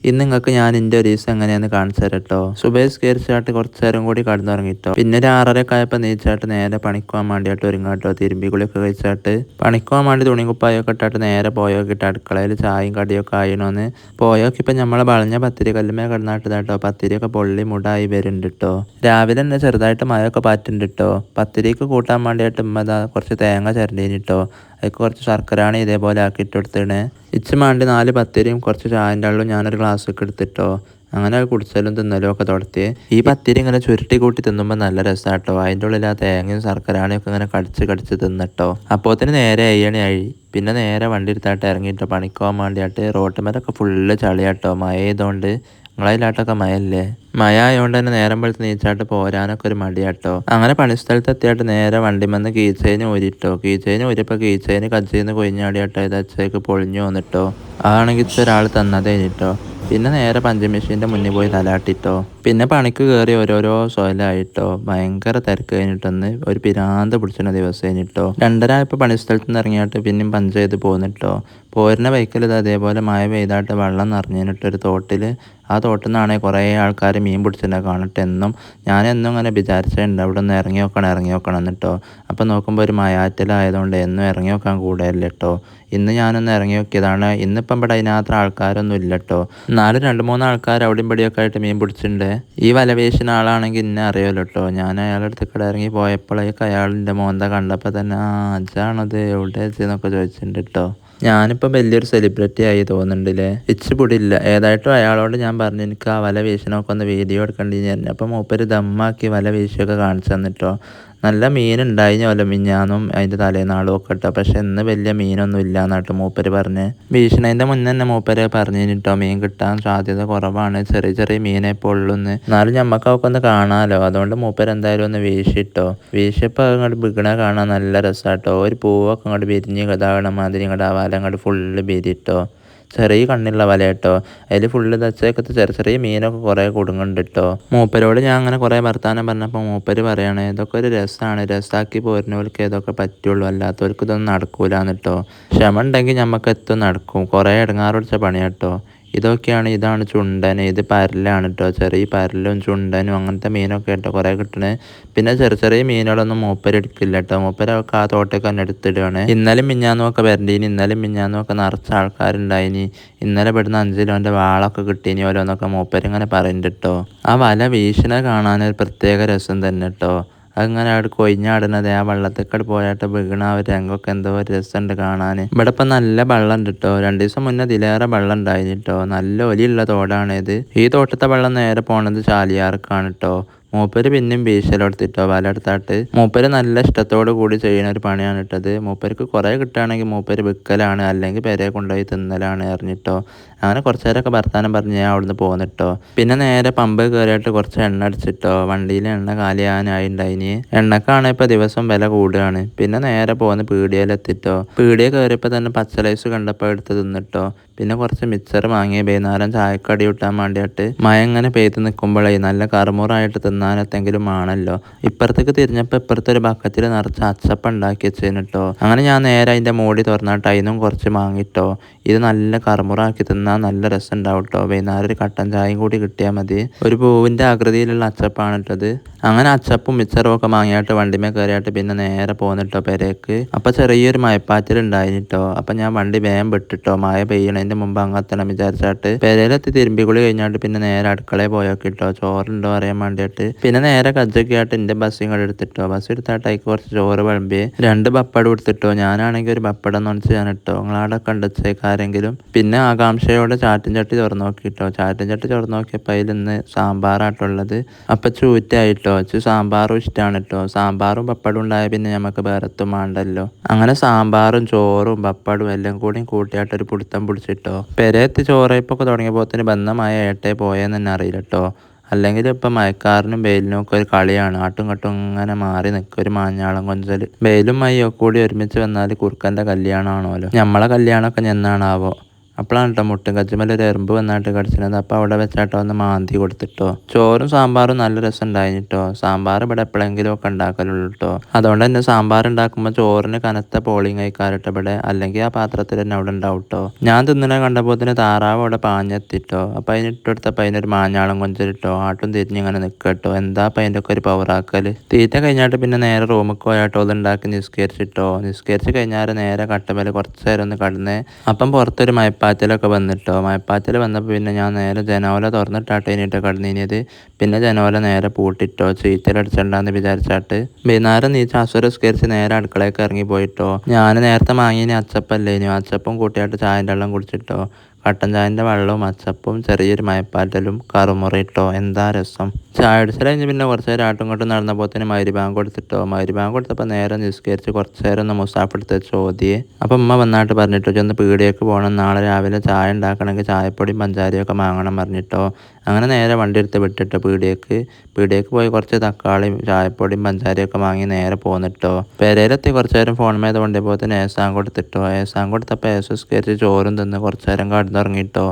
ഇന്ന് നിങ്ങൾക്ക് ഞാൻ എൻ്റെ ഒരു ദിവസം എങ്ങനെയാന്ന് കാണിച്ചു തരാം കേട്ടോ. സുബൈ സ്കരിച്ചാട്ട് കുറച്ച് നേരം കൂടി കടന്നുറങ്ങിട്ടോ. പിന്നെ ഒരു 6:30 ആയപ്പോൾ നീച്ചാട്ട് നേരെ പണിക്കുവാൻ വേണ്ടിയിട്ട് ഒരുങ്ങാട്ടോ. തിരുമ്പിക്കുളിയൊക്കെ കഴിച്ചാട്ട് പണിക്കുവാൻ വേണ്ടി തുണിക്കുപ്പായൊക്കെ ഇട്ടാട്ട് നേരെ പോയോക്കിട്ട് അടുക്കളയിൽ ചായയും കടിയൊക്കെ ആയിനോന്ന് പോയോക്കി. ഇപ്പം നമ്മളെ വളഞ്ഞ പത്തിരി കല്ലുമേ കിടന്നാട്ടതാട്ടോ. പത്തിരിയൊക്കെ പൊള്ളി മുടായി വരുന്നുണ്ട് കേട്ടോ. രാവിലെ തന്നെ ചെറുതായിട്ട് മഴയൊക്കെ പാറ്റുണ്ട് കേട്ടോ. പത്തിരിക്ക് കൂട്ടാൻ വേണ്ടിയിട്ട് ഉമ്മതാ കുറച്ച് തേങ്ങ ചിരണ്ടീനിട്ടോ. അതിൽ കുറച്ച് ശർക്കരയാണ് ഇതേപോലെ ആക്കിയിട്ട് കൊടുത്തിട്ട് ഇച്ച് മാണ്ടി 4 പത്തിരിയും കുറച്ച് ചായൻ്റെ വെള്ളവും ഞാനൊരു ഗ്ലാസ്സൊക്കെ എടുത്തിട്ടോ. അങ്ങനെ കുടിച്ചാലും തിന്നലും ഒക്കെ തുടത്തി. ഈ പത്തിരി ഇങ്ങനെ ചുരുട്ടി കൂട്ടി തിന്നുമ്പോൾ നല്ല രസമാട്ടോ. അതിൻ്റെ ഉള്ളിൽ ആ തേങ്ങയും ശർക്കരയാണിയൊക്കെ ഇങ്ങനെ കടിച്ച് തിന്നിട്ടോ. അപ്പോത്തിന് നേരെ അയ്യണിയായി. പിന്നെ നേരെ വണ്ടി എടുത്തായിട്ട് ഇറങ്ങിയിട്ടോ പണിക്കോവാൻ വേണ്ടിയിട്ട്. റോട്ടുമേലൊക്കെ ഫുള്ള് ചളിയാട്ടോ. മഴ ചെയ്തുകൊണ്ട് നിങ്ങളതിലാട്ടൊക്കെ മഴയല്ലേ. മഴ ആയതുകൊണ്ട് തന്നെ നേരം വെളുത്ത് നീച്ചാട്ട് പോരാനൊക്കെ ഒരു മടിയാട്ടോ. അങ്ങനെ പണിസ്ഥലത്ത് എത്തിയായിട്ട് നേരെ വണ്ടിമെന്ന് കീച്ചേന് ഊരിട്ടോ. കീച്ചേന് ഊരിയപ്പോൾ കീച്ചേന് കജ്ജിന്ന് കൊയിഞ്ഞാടിയാട്ടോ. ഇത് അച്ചേക്ക് പൊളിഞ്ഞു വന്നിട്ടോ. അതാണെങ്കിൽ ഒരാൾ തന്നതേനിട്ടോ. പിന്നെ നേരെ പഞ്ചിങ് മെഷീൻ്റെ മുന്നിൽ പോയി തലാട്ടിട്ടോ. പിന്നെ പണിക്ക് കയറി ഓരോരോ സൊയിലായിട്ടോ. ഭയങ്കര തിരക്ക് കഴിഞ്ഞിട്ടൊന്ന് ഒരു പിരാന്ത് പിടിച്ചിരുന്ന ദിവസം കഴിഞ്ഞിട്ടോ. 2:30 ആയപ്പോൾ പണിസ്ഥലത്ത് നിന്ന് ഇറങ്ങിയാട്ട് പിന്നെയും പഞ്ച് ചെയ്ത് പോന്നിട്ടോ. പോരുന്ന ബൈക്കിൽ ഇത് അതേപോലെ മഴ പെയ്തായിട്ട് വെള്ളം നിറഞ്ഞിട്ടൊരു തോട്ടിൽ. ആ തോട്ടിൽ നിന്നാണെങ്കിൽ കുറേ ആൾക്കാർ മീൻ പിടിച്ചിട്ടുണ്ടാ കാണട്ടെ. ഞാനെന്നും ഇങ്ങനെ വിചാരിച്ചിട്ടുണ്ട് അവിടെ ഒന്ന് ഇറങ്ങി നോക്കണം എന്നിട്ടോ. അപ്പം നോക്കുമ്പോൾ ഒരു മയാറ്റലായതുകൊണ്ട് എന്നും ഇറങ്ങി നോക്കാൻ കൂടെയല്ല കേട്ടോ. ഇന്ന് ഞാനൊന്ന് ഇറങ്ങി നോക്കിയതാണ്. ഇന്നിപ്പം ഇവിടെ അതിനകത്ത് ആൾക്കാരൊന്നും ഇല്ല കേട്ടോ. എന്നാലും 2-3 ആൾക്കാർ അവിടെയും ഇവിടെയൊക്കെ ആയിട്ട് മീൻ പിടിച്ചിട്ടുണ്ട്. ഈ വല വീശുന്ന ആളാണെങ്കിൽ ഇന്നെ അറിയാമല്ലോ കേട്ടോ. ഞാൻ അയാളുടെ അടുത്ത് കൂടെ ഇറങ്ങി പോയപ്പോഴേക്ക് അയാളിൻ്റെ മോന്ത കണ്ടപ്പോൾ തന്നെ അജാണത് എവിടെ വെച്ചെന്നൊക്കെ ചോദിച്ചിട്ടുണ്ട് കേട്ടോ. ഞാനിപ്പോൾ വലിയൊരു സെലിബ്രിറ്റി ആയി തോന്നുന്നുണ്ടല്ലേ. ഇച്ച് പൊടിയില്ല. ഏതായിട്ടും അയാളോട് ഞാൻ പറഞ്ഞു എനിക്ക് ആ വല വീശിനൊക്കെ ഒന്ന് വീഡിയോ എടുക്കേണ്ടി പറഞ്ഞു. അപ്പം മൂപ്പര് ദമ്മാക്കി വല വീശിയൊക്കെ കാണിച്ചു തന്നിട്ടോ. നല്ല മീനുണ്ടായിഞ്ഞല്ലോ മിഞ്ഞാന്നും അതിൻ്റെ തലേനാളും ഒക്കെ കേട്ടോ. പക്ഷെ ഇന്ന് വലിയ മീനൊന്നും ഇല്ല എന്നാട്ടോ മൂപ്പര് പറഞ്ഞ്. വീശിനതിൻ്റെ മുന്നേ തന്നെ മൂപ്പര് പറഞ്ഞു കേട്ടോ മീൻ കിട്ടാൻ സാധ്യത കുറവാണ്, ചെറിയ ചെറിയ മീനെ ഇപ്പോൾ ഉള്ളൂന്ന്. എന്നാലും ഞമ്മക്കൊക്കെ ഒന്ന് കാണാമല്ലോ. അതുകൊണ്ട് മൂപ്പര് എന്തായാലും ഒന്ന് വീശിട്ടോ. വീശിയപ്പോൾ അങ്ങോട്ട് ബിഗണ കാണാൻ നല്ല രസമാട്ടോ. ഒരു പൂവൊക്കെ അങ്ങോട്ട് വിരിഞ്ഞ് ഇതാകണ മാതിരി ഇങ്ങോട്ട് ആ വല അങ്ങോട്ട് ഫുള്ള് വിരിട്ടോ. ചെറിയ കണ്ണിലുള്ള വല കേട്ടോ. അതിൽ ഫുള്ള് തച്ചേക്കത്ത് ചെറിയ ചെറിയ മീനൊക്കെ കുറേ കുടുങ്ങുന്നുണ്ട് കേട്ടോ. മൂപ്പരോട് ഞാൻ അങ്ങനെ കുറേ വർത്താനം പറഞ്ഞപ്പോൾ മൂപ്പര് പറയണേ ഇതൊക്കെ ഒരു രസമാണ്, രസമാക്കി പോരുന്നവർക്ക് ഇതൊക്കെ പറ്റുള്ളൂ, അല്ലാത്തവർക്ക് ഇതൊന്നും നടക്കൂലെന്ന് കേട്ടോ. ക്ഷമ ഉണ്ടെങ്കിൽ നമുക്ക് എത്തും നടക്കും. കുറേ ഇടങ്ങാറ് പിടിച്ച പണിയാട്ടോ. ഇതാണ് ചുണ്ടൻ, ഇത് പരലാണ് കേട്ടോ. ചെറിയ പരലും ചുണ്ടനും അങ്ങനത്തെ മീനൊക്കെ കേട്ടോ കുറേ കിട്ടണേ. പിന്നെ ചെറിയ ചെറിയ മീനുകളൊന്നും മൂപ്പര് എടുക്കില്ല കേട്ടോ. മൂപ്പരൊക്കെ ആ തോട്ടേക്ക് തന്നെ എടുത്തിടുകയാണ്. ഇന്നലെ മിഞ്ഞാന്നൊക്കെ വരണ്ടീനി. ഇന്നലെ മിഞ്ഞാന്നൊക്കെ നിറച്ച ആൾക്കാരുണ്ടായിനി. ഇന്നലെ ഇവിടുന്ന് 5 കിലോൻ്റെ വാളൊക്കെ കിട്ടീനി ഓരോന്നൊക്കെ മൂപ്പരിങ്ങനെ പറയുന്നുണ്ട് കേട്ടോ. ആ വല വീശിനെ കാണാനൊരു പ്രത്യേക രസം തന്നെ കേട്ടോ. അങ്ങനെ അവിടെ കൊയിഞ്ഞാടുന്നത് ആ വെള്ളത്തേക്കട് പോയാട്ട് വീണ ആ ഒരു രംഗമൊക്കെ എന്തോ ഒരു രസമുണ്ട് കാണാൻ. ഇവിടെ ഇപ്പം നല്ല വെള്ളം ഉണ്ട് കേട്ടോ. 2 ദിവസം മുന്നേ ഇതിലേറെ വെള്ളം ഉണ്ടായിരുന്നു കേട്ടോ. നല്ല ഒലിയുള്ള തോടാണ് ഇത്. ഈ തോട്ടത്തെ വെള്ളം നേരെ പോണത് ചാലിയാർക്കാണ് കേട്ടോ. മൂപ്പര് പിന്നെയും വീശലെടുത്തിട്ടോ വല എടുത്താട്ട്. മൂപ്പര് നല്ല ഇഷ്ടത്തോടു കൂടി ചെയ്യുന്ന ഒരു പണിയാണ് ഇട്ടത്. മൂപ്പർക്ക് കുറേ കിട്ടുകയാണെങ്കിൽ മൂപ്പര് വിൽക്കലാണ്, അല്ലെങ്കിൽ പെരയെ കൊണ്ടുപോയി തിന്നലാണ് അറിഞ്ഞിട്ടോ. അങ്ങനെ കുറച്ച് നേരമൊക്കെ വർത്താനം പറഞ്ഞ് ഞാൻ അവിടുന്ന് പോന്നിട്ടോ. പിന്നെ നേരെ പമ്പ് കയറിയിട്ട് കുറച്ച് എണ്ണ അടിച്ചിട്ടോ. വണ്ടിയിൽ എണ്ണ കാലിയാനായിണ്ടായിനി. എണ്ണക്കാണ് ഇപ്പോൾ ദിവസം വില കൂടുകയാണ്. പിന്നെ നേരെ പോന്ന് പീടികയിലെത്തിട്ടോ. പീടിക കയറിയപ്പോൾ തന്നെ പച്ചലൈസ് കണ്ടപ്പോൾ എടുത്ത് തിന്നിട്ടോ. പിന്നെ കുറച്ച് മിക്സർ വാങ്ങി വൈകുന്നേരം ചായക്കടി കിട്ടാൻ വേണ്ടിയിട്ട്. മഴ ഇങ്ങനെ പെയ്ത് നിൽക്കുമ്പോഴേ നല്ല കറുമുറായിട്ട് തിന്നാനെത്തെങ്കിലും ആണല്ലോ. ഇപ്പുറത്തേക്ക് തിരിഞ്ഞപ്പോൾ ഇപ്പുറത്തെ ഒരു ബക്കറ്റിൽ നിറച്ച് അച്ചപ്പം ഉണ്ടാക്കി വെച്ചേന് കേട്ടോ. അങ്ങനെ ഞാൻ നേരെ അതിൻ്റെ മൂടി തുറന്നിട്ട് അതിനും കുറച്ച് വാങ്ങിട്ടോ. ഇത് നല്ല കറുമുറാക്കി തിന്നാൻ നല്ല രസം ഉണ്ടാവും കേട്ടോ. വൈകുന്നേരം ഒരു കട്ടൻ ചായയും കൂടി കിട്ടിയാൽ മതി. ഒരു പൂവിൻ്റെ ആകൃതിയിലുള്ള അച്ചപ്പാണ് ഇട്ടത്. അങ്ങനെ അച്ചപ്പും മിച്ചറും ഒക്കെ വാങ്ങിയായിട്ട് വണ്ടിമേ കയറിയായിട്ട് പിന്നെ നേരെ പോന്നിട്ടോ പെരേക്ക്. അപ്പോൾ ചെറിയൊരു മഴപ്പാറ്റിലുണ്ടായിട്ടോ. അപ്പം ഞാൻ വണ്ടി വേഗം വിട്ടിട്ടോ. മഴ പെയ്യണതിൻ്റെ മുമ്പ് അങ്ങെത്തണം വിചാരിച്ചായിട്ട് പെരയിലെത്തി തിരുമ്പിക്കുളി കഴിഞ്ഞാട്ട് പിന്നെ നേരെ അടുക്കളയിൽ പോയോക്കിട്ടോ ചോറുണ്ടോ അറിയാൻ വേണ്ടിയിട്ട്. പിന്നെ നേരെ കജ്ജൊക്കെ ആയിട്ട് എൻ്റെ ബസ്സിങ് കൂടെ എടുത്തിട്ടോ. ബസ് എടുത്തായിട്ട് അതിക്ക് കുറച്ച് ചോറ് വിളമ്പി 2 പപ്പടം എടുത്തിട്ടോ. ഞാനാണെങ്കിൽ ഒരു പപ്പടം എന്ന് വെച്ചാൽ കേട്ടോ. നിങ്ങളവിടെ കണ്ടുവച്ചേക്കാരെങ്കിലും. പിന്നെ ആകാംക്ഷയോടെ ചാറ്റും ചട്ടി തുറന്നു നോക്കിട്ടോ. ചാറ്റും ചട്ടി തുറന്നു നോക്കിയപ്പോൾ അതിലിന്ന് സാമ്പാറായിട്ടുള്ളത്. അപ്പം ചൂറ്റായിട്ടോ. സാമ്പാറും ഇഷ്ടമാണ് കേട്ടോ. സാമ്പാറും പപ്പടും ഉണ്ടായ പിന്നെ നമുക്ക് വേറെത്തും വേണ്ടല്ലോ. അങ്ങനെ സാമ്പാറും ചോറും പപ്പടും എല്ലാം കൂടിയും കൂട്ടിയായിട്ടൊരു പിടുത്തം പിടിച്ചിട്ടോ. പെരയെത്തി ചോറയപ്പൊക്കെ തുടങ്ങിയപ്പോൾ ബന്ധമായ ഏട്ടേ പോയെന്ന് തന്നെ അറിയില്ല കേട്ടോ. അല്ലെങ്കിൽ ഇപ്പം മഴക്കാരനും വെയിലിനും ഒക്കെ ഒരു കളിയാണ്. ആട്ടും കട്ടും ഇങ്ങനെ മാറി നിൽക്കും ഒരു മാഞ്ഞാളം കൊഞ്ചൽ. വെയിലും മഴയും ഒക്കെ കൂടി ഒരുമിച്ച് വന്നാൽ കുറുക്കൻ്റെ കല്യാണമാണല്ലോ. നമ്മളെ കല്യാണമൊക്കെ എന്നാണാവോ. അപ്പോഴാണ് കേട്ടോ മുട്ടും കജ്ജുമ്മൽ ഒരു എറുമ്പ് വന്നിട്ട് കടിച്ചിരുന്നത്. അപ്പോൾ അവിടെ വെച്ചാട്ടോ ഒന്ന് മാന്തി കൊടുത്തിട്ടോ. ചോറും സാമ്പാറും നല്ല രസം ഉണ്ടായിട്ടോ. സാമ്പാർ ഇവിടെ എപ്പോഴെങ്കിലും ഒക്കെ ഉണ്ടാക്കലുള്ളൂ കേട്ടോ. അതുകൊണ്ട് തന്നെ സാമ്പാർ ഉണ്ടാക്കുമ്പോൾ ചോറിന് കനത്ത പോളിങ് കഴിക്കാറിട്ട് ഇവിടെ, അല്ലെങ്കിൽ ആ പാത്രത്തിൽ തന്നെ അവിടെ ഉണ്ടാവും കേട്ടോ. ഞാൻ തിന്നണ കണ്ടപ്പോൾ തന്നെ താറാവ് അവിടെ പാഞ്ഞെത്തിട്ടോ. അപ്പോൾ അതിന് ഇട്ടെടുത്തപ്പോൾ അതിനൊരു മാഞ്ഞാളം കൊഞ്ചലിട്ടോ. ആട്ടും തിരിഞ്ഞിങ്ങനെ നിൽക്കട്ടോ. എന്താ അപ്പം അതിൻ്റെ ഒക്കെ ഒരു പവറാക്കൽ. തീറ്റ കഴിഞ്ഞിട്ട് പിന്നെ നേരെ റൂമിൽ പോയാട്ടോ അതുണ്ടാക്കി നിസ്കരിച്ചിട്ടോ. നിസ്കരിച്ച് കഴിഞ്ഞാൽ നേരെ കട്ടമേൽ കുറച്ച് നേരം ഒന്ന് കടന്ന് അപ്പം പുറത്തൊരു മയപ്പാറ്റലൊക്കെ വന്നിട്ടോ. മയപ്പാറ്റൽ വന്നപ്പോൾ പിന്നെ ഞാൻ നേരെ ജനോല തുറന്നിട്ടാട്ടോ ഇനിയിട്ട് കടന്നിനിയത്. പിന്നെ ജനോല നേരെ പൂട്ടിട്ടോ. ചീറ്റലടിച്ചിട്ടുണ്ടാന്ന് വിചാരിച്ചാട്ട് വൈകുന്നേരം നീച്ച് അസുരസ്കരിച്ച് നേരെ അടുക്കളയൊക്കെ ഇറങ്ങി പോയിട്ടോ. ഞാൻ നേരത്തെ വാങ്ങിയ അച്ചപ്പല്ലേ ഇനി അച്ചപ്പം കൂട്ടിയായിട്ട് ചായൻ്റെ വെള്ളം കുടിച്ചിട്ടോ. കട്ടൻ ചായൻ്റെ വെള്ളവും അച്ചപ്പവും ചെറിയൊരു മയപ്പാറ്റലും കറുമുറയിട്ടോ. എന്താ രസം. ചായ അടിച്ചാൽ കഴിഞ്ഞ് പിന്നെ കുറച്ച് നേരം ആട്ടും ഇങ്ങോട്ടും നടന്നപ്പോൾ തന്നെ മഗ്‌രിബ് കൊടുത്തിട്ടോ. മഗ്‌രിബ് കൊടുത്തപ്പോൾ നേരെ നിസ്കരിച്ച് കുറച്ച് നേരം ഒന്ന് മുസാഫ് എടുത്ത് ചോദ്യേ. അപ്പം ഉമ്മ വന്നായിട്ട് പറഞ്ഞിട്ടോ ചെന്ന് പീടിയേക്ക് പോകണം, നാളെ രാവിലെ ചായ ഉണ്ടാക്കണമെങ്കിൽ ചായപ്പൊടിയും പഞ്ചാരയൊക്കെ വാങ്ങണം പറഞ്ഞിട്ടോ. അങ്ങനെ നേരെ വണ്ടി എടുത്ത് വിട്ടിട്ടോ പീടിയേക്ക് പോയി കുറച്ച് തക്കാളിയും ചായപ്പൊടിയും പഞ്ചാരയൊക്കെ വാങ്ങി നേരെ പോന്നിട്ടോ. പെരയിലെത്തി കുറച്ച് നേരം ഫോൺ മേത് കൊണ്ടുപോയി ഏസാൻ കൊടുത്തിട്ടോ. ഏസാൻ കൊടുത്തപ്പോൾ ഏസസ്കരിച്ച് ചോറും തിന്ന് കുറച്ച് നേരം കിടന്നുറങ്ങിട്ടോ.